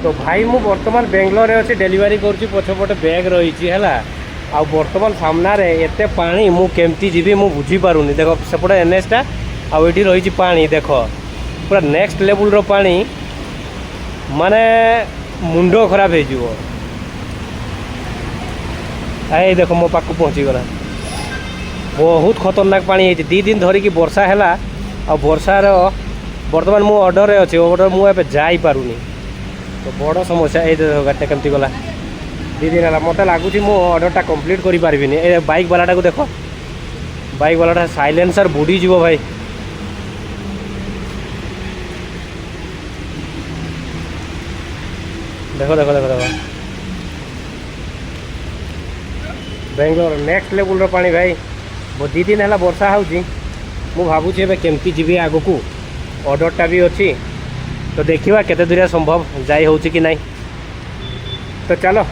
तो भाई मु बर्तमान बेंगलोर अच्छे डेलीवरी करुँच पछपटे बैग रही है आ बर्तमान सामने एत पानी मु केमती जीवी मु बुझीपारूनी देख सेपटे एनएचटा आठी रही पानी देख पूरा नेक्स्ट लेवल रो पानी माने मुंड खराब हो देख मो पाक पहुँचीगला बहुत खतरनाक पानी है 2 दिन धरिकी वर्षा है आ वर्षार बर्तमान मु ऑर्डर अच्छे ऑर्डर मुझे जापारूनी तो बड़ समस्या ये गाड़ी केमती गला 2 दिन है मत लगुच मो ऑर्डरटा कंप्लीट कर पारिनी ए बाइक वालाटा को देख बाइक वालाटा साइलेंसर बुड़ी जीव भाई देख देख देख देख बेंगलोर नेक्स्ट लेवल पानी भाई 2 दिन है वर्षा होची मु भावुची एबे केमती जीवी आगो को ऑर्डरटा भी अच्छी तो देखिए केते दूरिया संभव जाई होची कि नहीं तो चलो